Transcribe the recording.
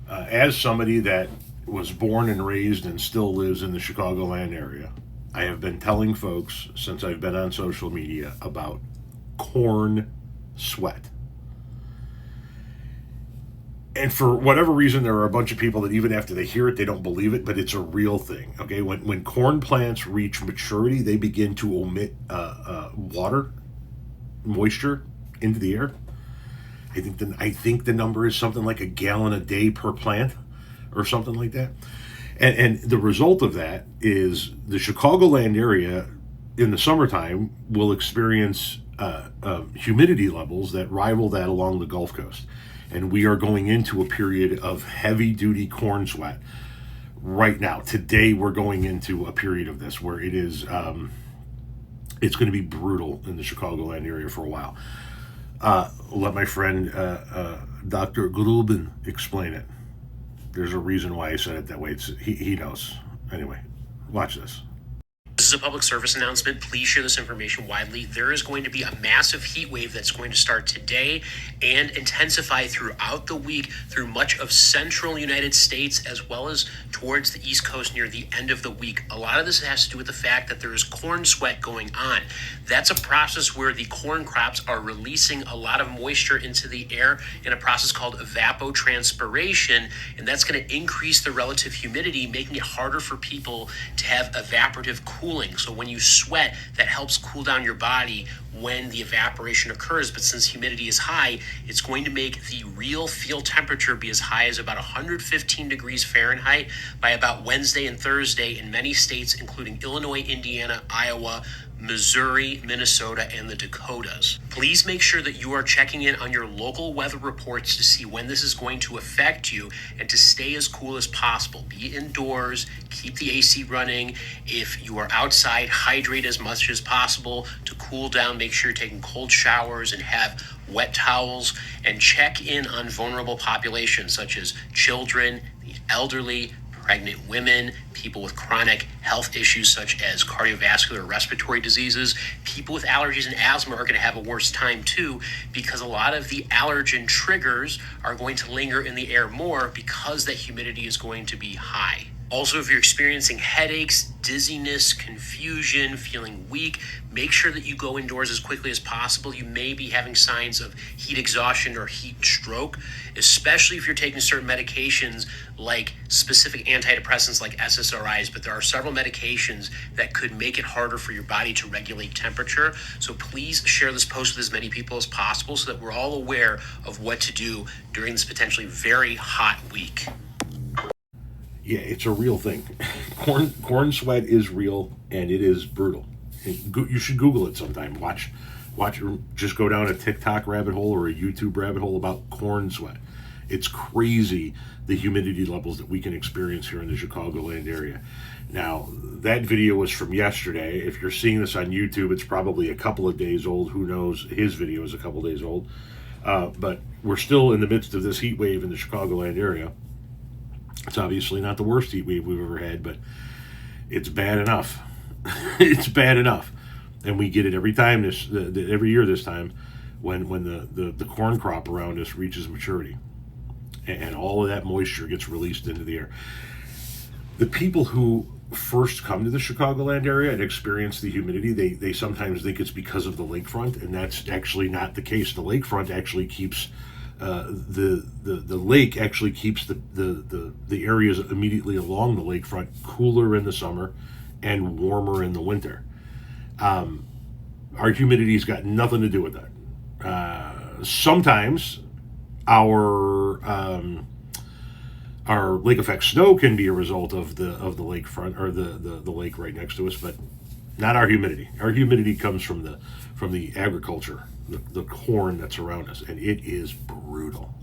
As somebody that was born and raised and still lives in the Chicagoland area, I have been telling folks since I've been on social media about corn sweat. And for whatever reason, there are a bunch of people that even after they hear it, they don't believe it, but it's a real thing. Okay, when corn plants reach maturity, they begin to emit water, moisture into the air. I think the number is something like a gallon a day per plant, or something like that. And the result of that is the Chicagoland area in the summertime will experience humidity levels that rival that along the Gulf Coast. And we are going into a period of heavy duty corn sweat right now. Today, we're going into a period of this where it is, it's going to be brutal in the Chicagoland area for a while. Let my friend Dr. Grubin explain it. There's a reason why I said it that way. He knows. Anyway, watch this. This is a public service announcement. Please share this information widely. There is going to be a massive heat wave that's going to start today and intensify throughout the week through much of central United States as well as towards the East Coast near the end of the week. A lot of this has to do with the fact that there is corn sweat going on. That's a process where the corn crops are releasing a lot of moisture into the air in a process called evapotranspiration, and that's going to increase the relative humidity, making it harder for people to have evaporative cooling. So when you sweat, that helps cool down your body when the evaporation occurs. But since humidity is high, it's going to make the real field temperature be as high as about 115 degrees Fahrenheit by about Wednesday and Thursday in many states, including Illinois, Indiana, Iowa, Missouri, Minnesota, and the Dakotas. Please make sure that you are checking in on your local weather reports to see when this is going to affect you and to stay as cool as possible. Be indoors, keep the AC running. If you are outside, hydrate as much as possible to cool down. Make sure you're taking cold showers and have wet towels, and check in on vulnerable populations such as children, the elderly, pregnant women, people with chronic health issues such as cardiovascular or respiratory diseases. People with allergies and asthma are going to have a worse time too, because a lot of the allergen triggers are going to linger in the air more because that humidity is going to be high. Also, if you're experiencing headaches, dizziness, confusion, feeling weak, make sure that you go indoors as quickly as possible. You may be having signs of heat exhaustion or heat stroke, especially if you're taking certain medications like specific antidepressants like SSRIs, but there are several medications that could make it harder for your body to regulate temperature. So please share this post with as many people as possible so that we're all aware of what to do during this potentially very hot week. Yeah, it's a real thing. Corn sweat is real, and it is brutal. You should Google it sometime. Watch, just go down a TikTok rabbit hole or a YouTube rabbit hole about corn sweat. It's crazy the humidity levels that we can experience here in the Chicagoland area. Now, that video was from yesterday. If you're seeing this on YouTube, it's probably a couple of days old. Who knows? His video is a couple days old. But we're still in the midst of this heat wave in the Chicagoland area. It's obviously not the worst heat wave we've ever had, but it's bad enough. It's bad enough, and we get it every time. Every year this time, when the corn crop around us reaches maturity, and all of that moisture gets released into the air. The people who first come to the Chicagoland area and experience the humidity, they sometimes think it's because of the lakefront, and that's actually not the case. The lakefront actually keeps the lake actually keeps the areas immediately along the lakefront cooler in the summer and warmer in the winter. Our humidity's got nothing to do with that. Sometimes our lake effect snow can be a result of the lakefront or the lake right next to us, but not our humidity. Our humidity comes from the agriculture, the corn that's around us, and it is brutal.